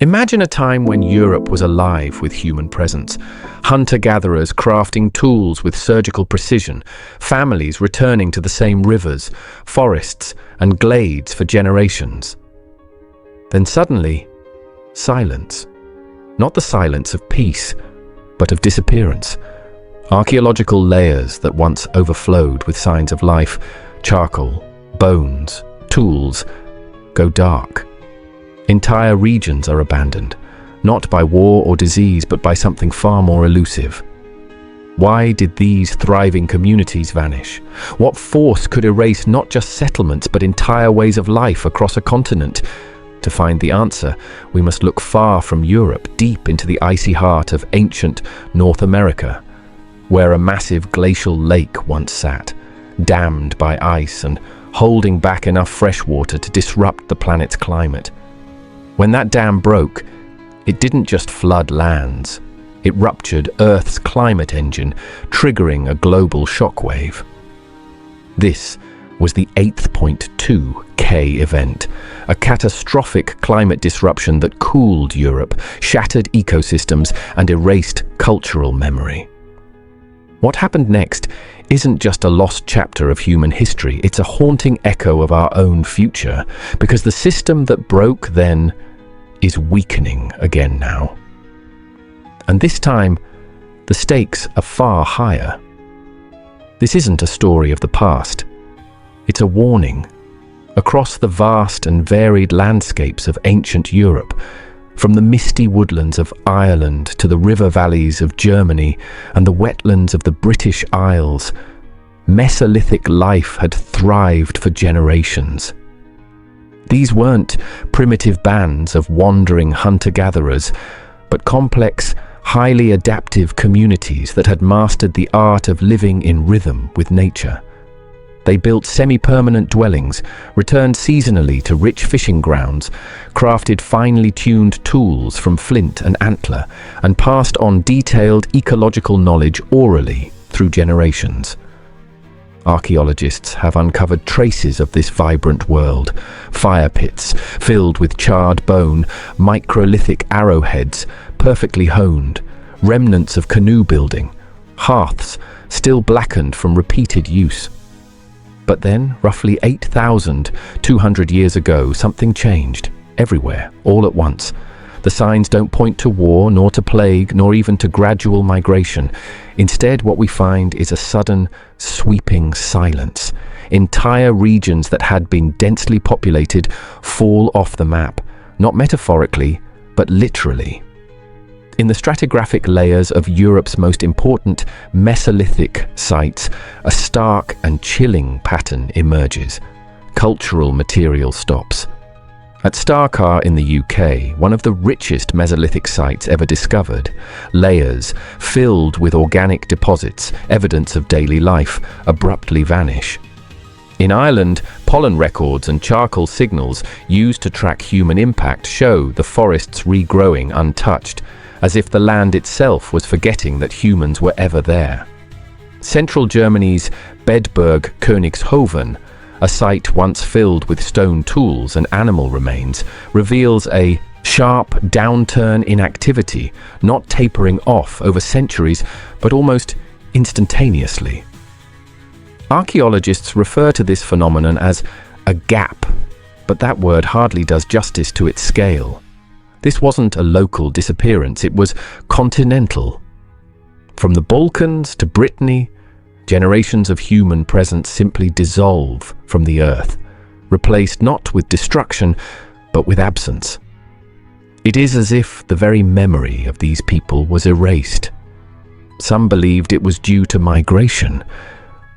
Imagine a time when Europe was alive with human presence. Hunter-gatherers crafting tools with surgical precision, families returning to the same rivers, forests, and glades for generations. Then suddenly, silence. Not the silence of peace, but of disappearance. Archaeological layers that once overflowed with signs of life, charcoal, bones, tools, go dark. Entire regions are abandoned, not by war or disease, but by something far more elusive. Why did these thriving communities vanish? What force could erase not just settlements, but entire ways of life across a continent? To find the answer, we must look far from Europe, deep into the icy heart of ancient North America, where a massive glacial lake once sat, dammed by ice and holding back enough fresh water to disrupt the planet's climate. When that dam broke, it didn't just flood lands. It ruptured Earth's climate engine, triggering a global shockwave. This was the 8.2K event, a catastrophic climate disruption that cooled Europe, shattered ecosystems, and erased cultural memory. What happened next isn't just a lost chapter of human history, it's a haunting echo of our own future, because the system that broke then is weakening again now. And this time, the stakes are far higher. This isn't a story of the past. It's a warning. Across the vast and varied landscapes of ancient Europe, from the misty woodlands of Ireland to the river valleys of Germany and the wetlands of the British Isles, Mesolithic life had thrived for generations. These weren't primitive bands of wandering hunter-gatherers, but complex, highly adaptive communities that had mastered the art of living in rhythm with nature. They built semi-permanent dwellings, returned seasonally to rich fishing grounds, crafted finely tuned tools from flint and antler, and passed on detailed ecological knowledge orally through generations. Archaeologists have uncovered traces of this vibrant world: fire pits filled with charred bone, microlithic arrowheads perfectly honed, remnants of canoe building, hearths still blackened from repeated use. But then, roughly 8,200 years ago, something changed, everywhere, all at once. The signs don't point to war, nor to plague, nor even to gradual migration. Instead, what we find is a sudden, sweeping silence. Entire regions that had been densely populated fall off the map, not metaphorically, but literally. In the stratigraphic layers of Europe's most important Mesolithic sites, a stark and chilling pattern emerges. Cultural material stops. At Starcar in the UK, one of the richest Mesolithic sites ever discovered, layers filled with organic deposits, evidence of daily life, abruptly vanish. In Ireland, pollen records and charcoal signals used to track human impact show the forests regrowing untouched, as if the land itself was forgetting that humans were ever there. Central Germany's Bedburg Königshofen, a site once filled with stone tools and animal remains, reveals a sharp downturn in activity, not tapering off over centuries, but almost instantaneously. Archaeologists refer to this phenomenon as a gap, but that word hardly does justice to its scale. This wasn't a local disappearance, it was continental. From the Balkans to Brittany, generations of human presence simply dissolve from the earth, replaced not with destruction, but with absence. It is as if the very memory of these people was erased. Some believed it was due to migration,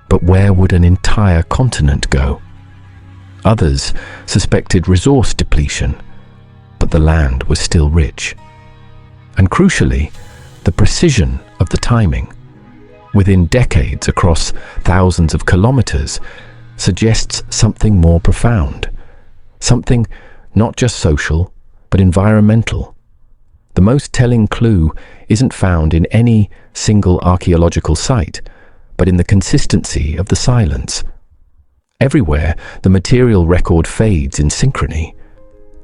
but where would an entire continent go? Others suspected resource depletion, but the land was still rich. And crucially, the precision of the timing, within decades across thousands of kilometers, suggests something more profound. Something not just social, but environmental. The most telling clue isn't found in any single archaeological site, but in the consistency of the silence. Everywhere, the material record fades in synchrony.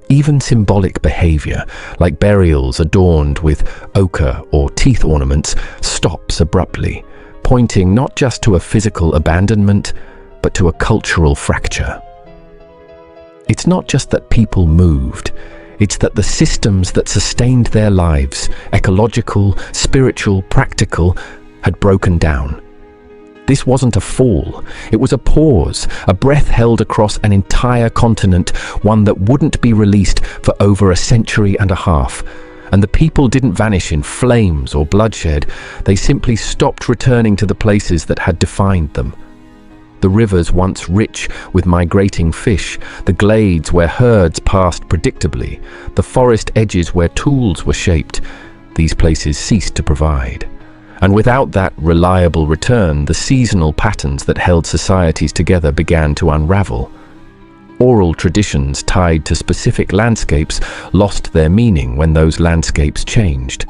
Even symbolic behavior, like burials adorned with ochre or teeth ornaments, stops abruptly, pointing not just to a physical abandonment, but to a cultural fracture. It's not just that people moved, it's that the systems that sustained their lives, ecological, spiritual, practical, had broken down. This wasn't a fall, it was a pause, a breath held across an entire continent, one that wouldn't be released for over a century and a half. And the people didn't vanish in flames or bloodshed, they simply stopped returning to the places that had defined them. The rivers once rich with migrating fish, the glades where herds passed predictably, the forest edges where tools were shaped, these places ceased to provide. And without that reliable return, the seasonal patterns that held societies together began to unravel. Oral traditions tied to specific landscapes lost their meaning when those landscapes changed.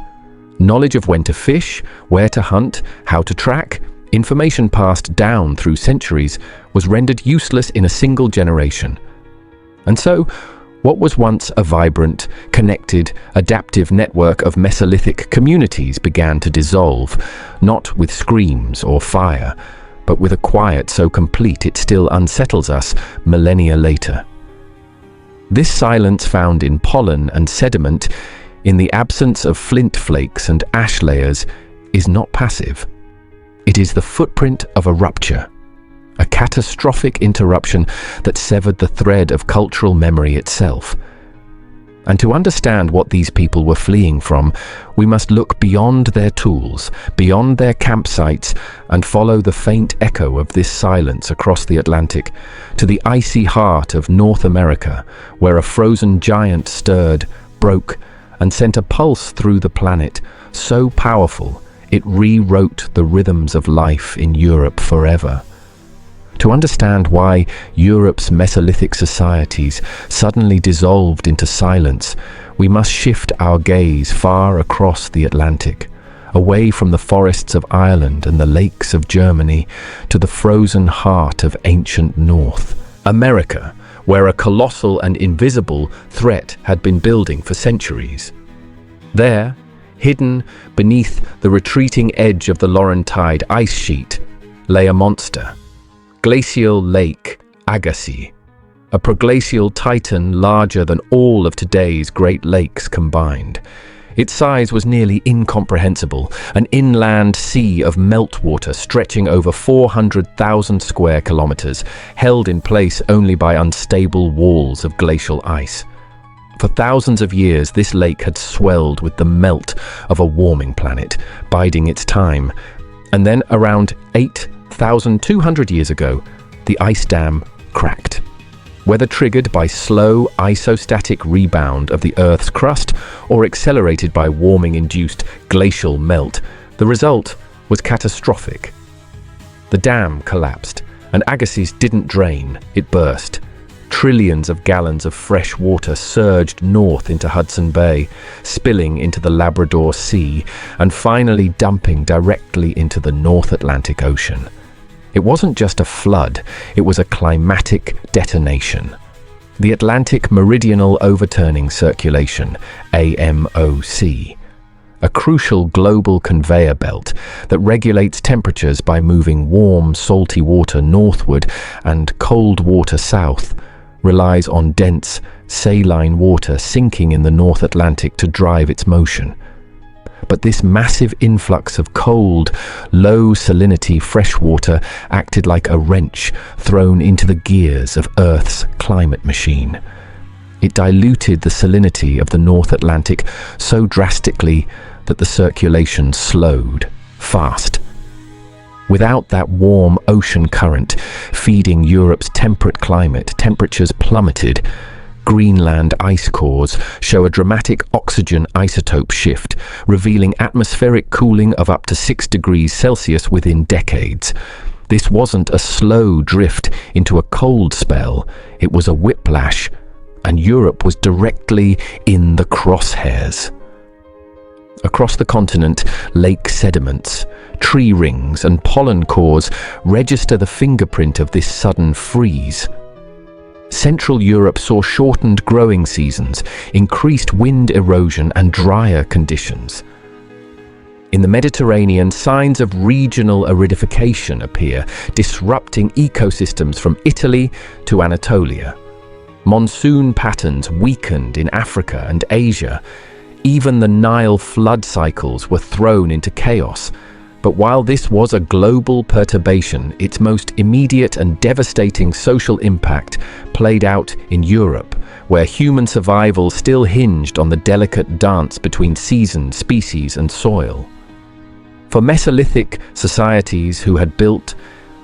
Knowledge of when to fish, where to hunt, how to track, information passed down through centuries was rendered useless in a single generation. And so, what was once a vibrant, connected, adaptive network of Mesolithic communities began to dissolve, not with screams or fire, but with a quiet so complete it still unsettles us millennia later. This silence found in pollen and sediment, in the absence of flint flakes and ash layers, is not passive. It is the footprint of a rupture, a catastrophic interruption that severed the thread of cultural memory itself. And to understand what these people were fleeing from, we must look beyond their tools, beyond their campsites, and follow the faint echo of this silence across the Atlantic, to the icy heart of North America, where a frozen giant stirred, broke, and sent a pulse through the planet, so powerful it rewrote the rhythms of life in Europe forever. To understand why Europe's Mesolithic societies suddenly dissolved into silence, we must shift our gaze far across the Atlantic, away from the forests of Ireland and the lakes of Germany to the frozen heart of ancient North America, where a colossal and invisible threat had been building for centuries. There, hidden beneath the retreating edge of the Laurentide ice sheet, lay a monster. Glacial Lake Agassiz, a proglacial titan larger than all of today's Great Lakes combined. Its size was nearly incomprehensible, an inland sea of meltwater stretching over 400,000 square kilometers, held in place only by unstable walls of glacial ice. For thousands of years, this lake had swelled with the melt of a warming planet, biding its time. And then around 8,200 years ago, the ice dam cracked. Whether triggered by slow isostatic rebound of the Earth's crust or accelerated by warming-induced glacial melt, the result was catastrophic. The dam collapsed, and Agassiz didn't drain, it burst. Trillions of gallons of fresh water surged north into Hudson Bay, spilling into the Labrador Sea, and finally dumping directly into the North Atlantic Ocean. It wasn't just a flood, it was a climatic detonation. The Atlantic Meridional Overturning Circulation, AMOC, a crucial global conveyor belt that regulates temperatures by moving warm, salty water northward and cold water south, relies on dense, saline water sinking in the North Atlantic to drive its motion. But this massive influx of cold, low salinity fresh water acted like a wrench thrown into the gears of Earth's climate machine. It diluted the salinity of the North Atlantic so drastically that the circulation slowed fast. Without that warm ocean current feeding Europe's temperate climate, temperatures plummeted. Greenland ice cores show a dramatic oxygen isotope shift, revealing atmospheric cooling of up to 6 degrees Celsius within decades. This wasn't a slow drift into a cold spell, it was a whiplash, and Europe was directly in the crosshairs. Across the continent, lake sediments, tree rings and pollen cores register the fingerprint of this sudden freeze. Central Europe saw shortened growing seasons, increased wind erosion, and drier conditions. In the Mediterranean, signs of regional aridification appear, disrupting ecosystems from Italy to Anatolia. Monsoon patterns weakened in Africa and Asia. Even the Nile flood cycles were thrown into chaos. But while this was a global perturbation, its most immediate and devastating social impact played out in Europe, where human survival still hinged on the delicate dance between season, species, and soil. For Mesolithic societies who had built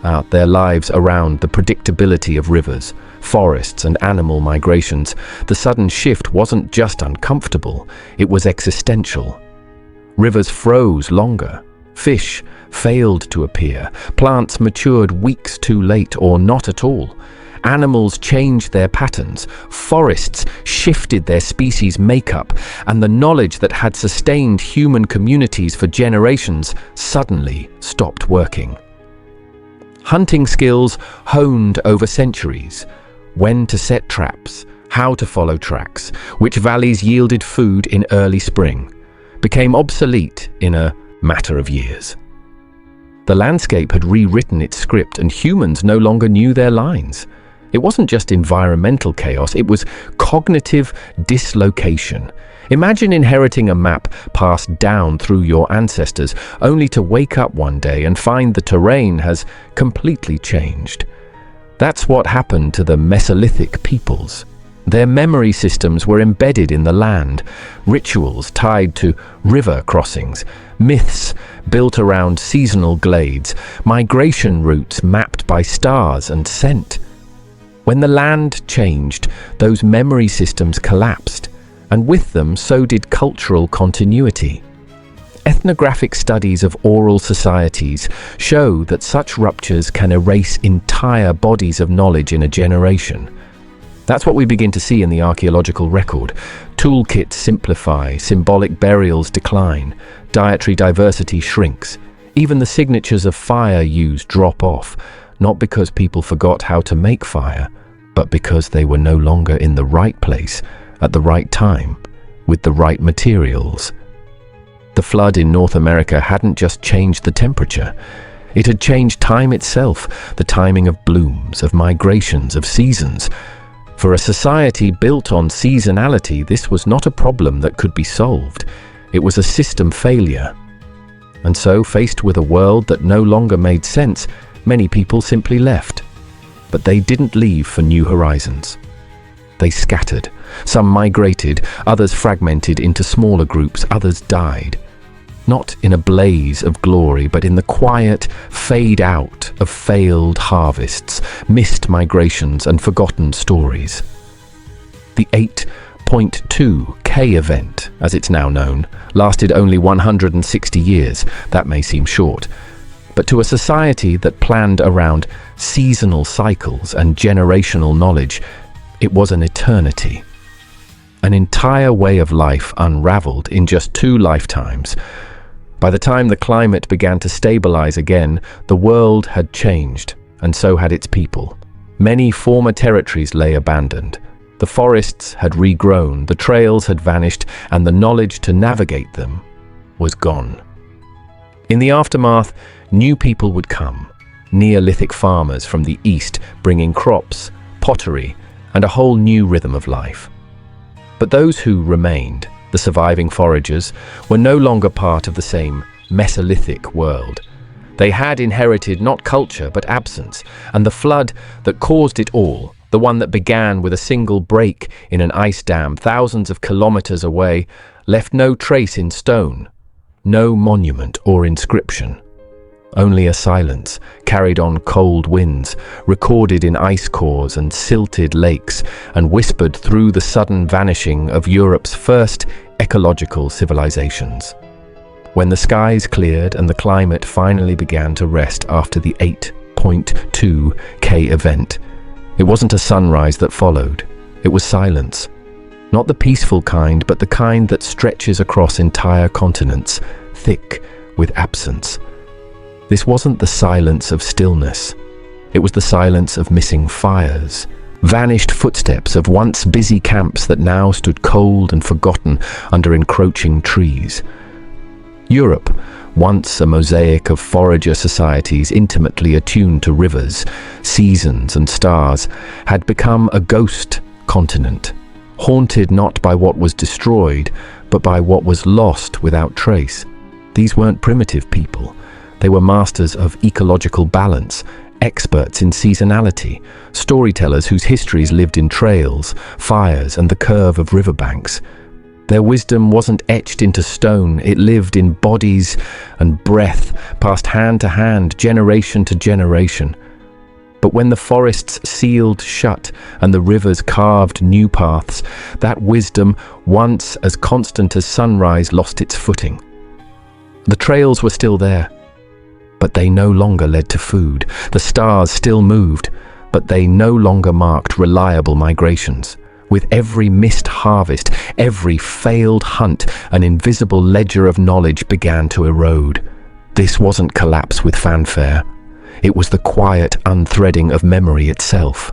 out their lives around the predictability of rivers, forests, and animal migrations, the sudden shift wasn't just uncomfortable, it was existential. Rivers froze longer, fish failed to appear, plants matured weeks too late or not at all. Animals changed their patterns, forests shifted their species makeup, and the knowledge that had sustained human communities for generations suddenly stopped working. Hunting skills honed over centuries, when to set traps, how to follow tracks, which valleys yielded food in early spring, became obsolete in a matter of years. The landscape had rewritten its script, and humans no longer knew their lines. It wasn't just environmental chaos, it was cognitive dislocation. Imagine inheriting a map passed down through your ancestors, only to wake up one day and find the terrain has completely changed. That's what happened to the Mesolithic peoples. Their memory systems were embedded in the land, rituals tied to river crossings, myths built around seasonal glades, migration routes mapped by stars and scent. When the land changed, those memory systems collapsed, and with them so did cultural continuity. Ethnographic studies of oral societies show that such ruptures can erase entire bodies of knowledge in a generation. That's what we begin to see in the archaeological record. Toolkits simplify, symbolic burials decline, dietary diversity shrinks. Even the signatures of fire use drop off, not because people forgot how to make fire, but because they were no longer in the right place, at the right time, with the right materials. The flood in North America hadn't just changed the temperature. It had changed time itself, the timing of blooms, of migrations, of seasons. For a society built on seasonality, this was not a problem that could be solved. It was a system failure. And so, faced with a world that no longer made sense, many people simply left. But they didn't leave for new horizons. They scattered. Some migrated, others fragmented into smaller groups, others died. Not in a blaze of glory, but in the quiet fade out of failed harvests, missed migrations, and forgotten stories. The 8.2K event, as it's now known, lasted only 160 years. That may seem short, but to a society that planned around seasonal cycles and generational knowledge, it was an eternity. An entire way of life unraveled in just 2 lifetimes. By the time the climate began to stabilize again, the world had changed, and so had its people. Many former territories lay abandoned. The forests had regrown, the trails had vanished, and the knowledge to navigate them was gone. In the aftermath, new people would come. Neolithic farmers from the east bringing crops, pottery, and a whole new rhythm of life. But those who remained, the surviving foragers, were no longer part of the same Mesolithic world. They had inherited not culture but absence, and the flood that caused it all, the one that began with a single break in an ice dam thousands of kilometers away, left no trace in stone, no monument or inscription. Only a silence, carried on cold winds, recorded in ice cores and silted lakes, and whispered through the sudden vanishing of Europe's first ecological civilizations. When the skies cleared and the climate finally began to rest after the 8.2K event, it wasn't a sunrise that followed, it was silence. Not the peaceful kind, but the kind that stretches across entire continents, thick with absence. This wasn't the silence of stillness. It was the silence of missing fires, Vanished footsteps of once busy camps that now stood cold and forgotten under encroaching trees. Europe, once a mosaic of forager societies intimately attuned to rivers, seasons and stars, had become a ghost continent, haunted not by what was destroyed, but by what was lost without trace. These weren't primitive people. They were masters of ecological balance, experts in seasonality, storytellers whose histories lived in trails, fires, and the curve of riverbanks. Their wisdom wasn't etched into stone, it lived in bodies and breath, passed hand to hand, generation to generation. But when the forests sealed shut and the rivers carved new paths, that wisdom, once as constant as sunrise, lost its footing. The trails were still there, but they no longer led to food. The stars still moved, but they no longer marked reliable migrations. With every missed harvest, every failed hunt, an invisible ledger of knowledge began to erode. This wasn't collapse with fanfare. It was the quiet unthreading of memory itself.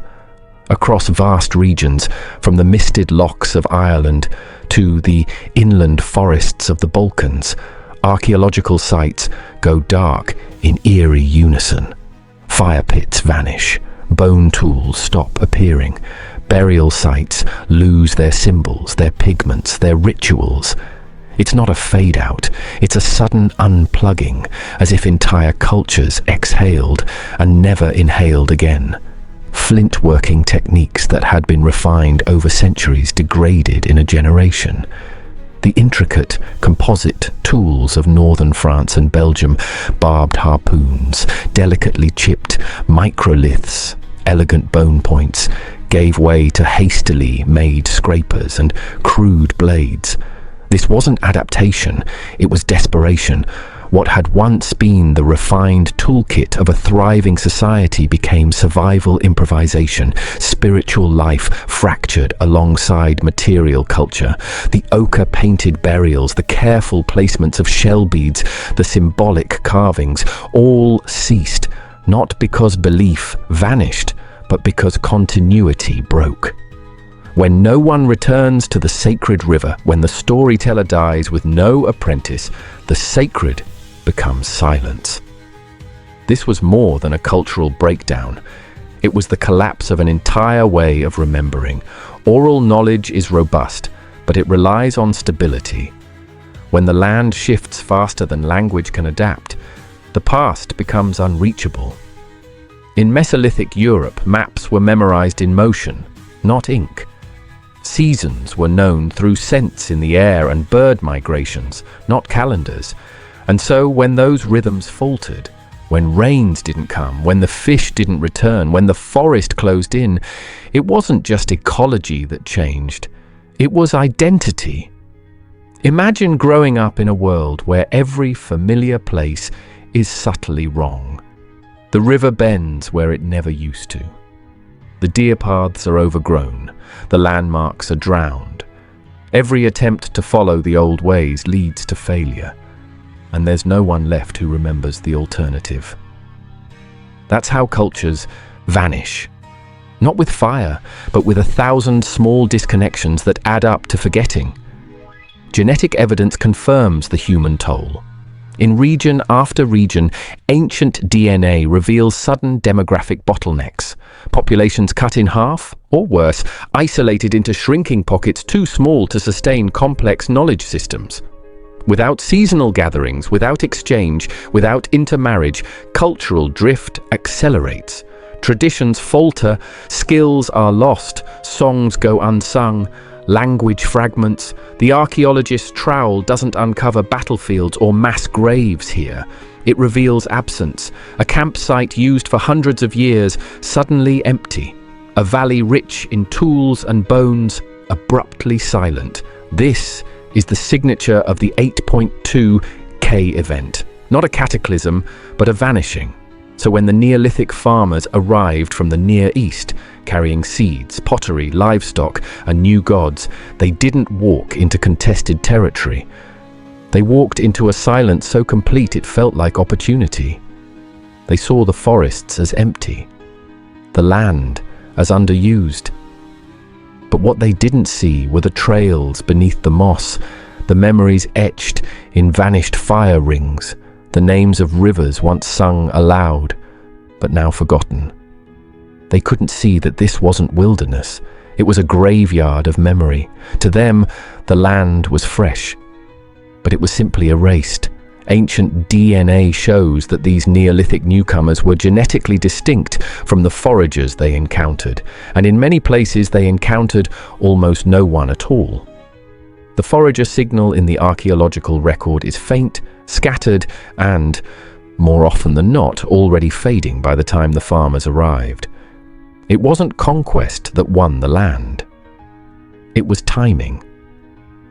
Across vast regions, from the misted lochs of Ireland to the inland forests of the Balkans, archaeological sites go dark in eerie unison. Fire pits vanish, bone tools stop appearing, burial sites lose their symbols, their pigments, their rituals. It's not a fade-out, it's a sudden unplugging, as if entire cultures exhaled and never inhaled again. Flint-working techniques that had been refined over centuries degraded in a generation. The intricate composite tools of northern France and Belgium, barbed harpoons, delicately chipped microliths, elegant bone points, gave way to hastily made scrapers and crude blades. This wasn't adaptation, it was desperation. What had once been the refined toolkit of a thriving society became survival improvisation, spiritual life fractured alongside material culture. The ochre-painted burials, the careful placements of shell beads, the symbolic carvings, all ceased, not because belief vanished, but because continuity broke. When no one returns to the sacred river, when the storyteller dies with no apprentice, the sacred becomes silence. This was more than a cultural breakdown. It was the collapse of an entire way of remembering. Oral knowledge is robust, but it relies on stability. When the land shifts faster than language can adapt, the past becomes unreachable. In Mesolithic Europe, maps were memorized in motion, not ink. Seasons were known through scents in the air and bird migrations, not calendars. And so when those rhythms faltered, when rains didn't come, when the fish didn't return, when the forest closed in, it wasn't just ecology that changed, it was identity. Imagine growing up in a world where every familiar place is subtly wrong. The river bends where it never used to. The deer paths are overgrown, the landmarks are drowned. Every attempt to follow the old ways leads to failure, and there's no one left who remembers the alternative. That's how cultures vanish. Not with fire, but with 1,000 small disconnections that add up to forgetting. Genetic evidence confirms the human toll. In region after region, ancient DNA reveals sudden demographic bottlenecks. Populations cut in half, or worse, isolated into shrinking pockets too small to sustain complex knowledge systems. Without seasonal gatherings, without exchange, without intermarriage, cultural drift accelerates. Traditions falter, skills are lost, songs go unsung, language fragments. The archaeologist's trowel doesn't uncover battlefields or mass graves here. It reveals absence, a campsite used for hundreds of years, suddenly empty. A valley rich in tools and bones, abruptly silent. This is the signature of the 8.2K event. Not a cataclysm, but a vanishing. So when the Neolithic farmers arrived from the Near East, carrying seeds, pottery, livestock, and new gods, they didn't walk into contested territory. They walked into a silence so complete it felt like opportunity. They saw the forests as empty, the land as underused. But what they didn't see were the trails beneath the moss, the memories etched in vanished fire rings, the names of rivers once sung aloud, but now forgotten. They couldn't see that this wasn't wilderness. It was a graveyard of memory. To them, the land was fresh, but it was simply erased. Ancient DNA shows that these Neolithic newcomers were genetically distinct from the foragers they encountered, and in many places they encountered almost no one at all. The forager signal in the archaeological record is faint, scattered, and, more often than not, already fading by the time the farmers arrived. It wasn't conquest that won the land. It was timing.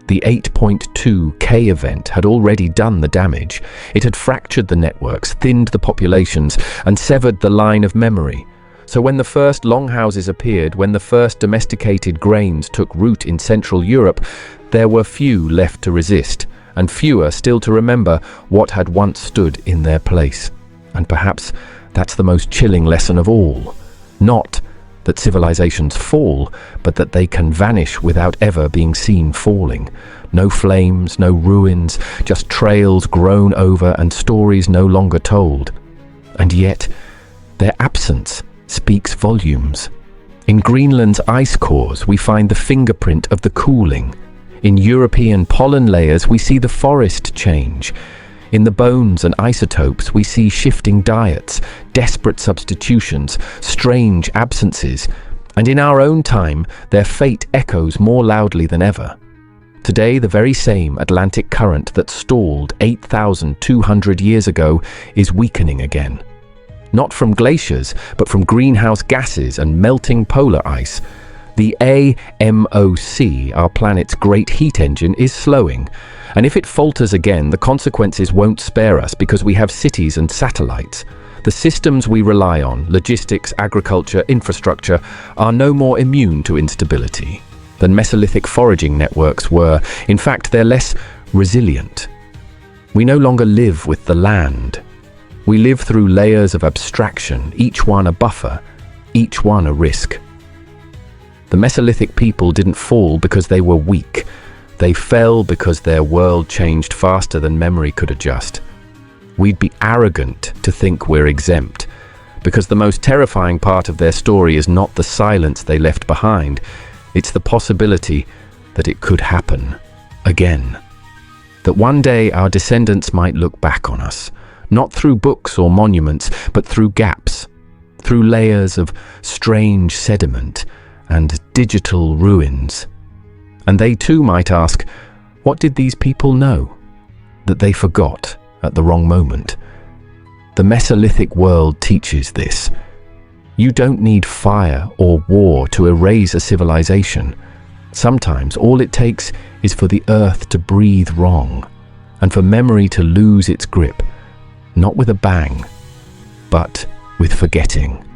The 8.2K event had already done the damage. It had fractured the networks, thinned the populations, and severed the line of memory. So when the first longhouses appeared, when the first domesticated grains took root in Central Europe, there were few left to resist, and fewer still to remember what had once stood in their place. And perhaps that's the most chilling lesson of all. Not that civilizations fall, but that they can vanish without ever being seen falling. No flames, no ruins, just trails grown over and stories no longer told. And yet, their absence speaks volumes. In Greenland's ice cores, we find the fingerprint of the cooling. In European pollen layers, we see the forest change. In the bones and isotopes, we see shifting diets, desperate substitutions, strange absences, and in our own time, their fate echoes more loudly than ever. Today, the very same Atlantic current that stalled 8,200 years ago is weakening again. Not from glaciers, but from greenhouse gases and melting polar ice. The AMOC, our planet's great heat engine, is slowing. And if it falters again, the consequences won't spare us because we have cities and satellites. The systems we rely on, logistics, agriculture, infrastructure, are no more immune to instability than Mesolithic foraging networks were. In fact, they're less resilient. We no longer live with the land. We live through layers of abstraction, each one a buffer, each one a risk. The Mesolithic people didn't fall because they were weak. They fell because their world changed faster than memory could adjust. We'd be arrogant to think we're exempt, because the most terrifying part of their story is not the silence they left behind, it's the possibility that it could happen again. That one day our descendants might look back on us, not through books or monuments, but through gaps, through layers of strange sediment and digital ruins. And they too might ask, what did these people know that they forgot at the wrong moment? The Mesolithic world teaches this. You don't need fire or war to erase a civilization. Sometimes all it takes is for the earth to breathe wrong, and for memory to lose its grip, not with a bang, but with forgetting.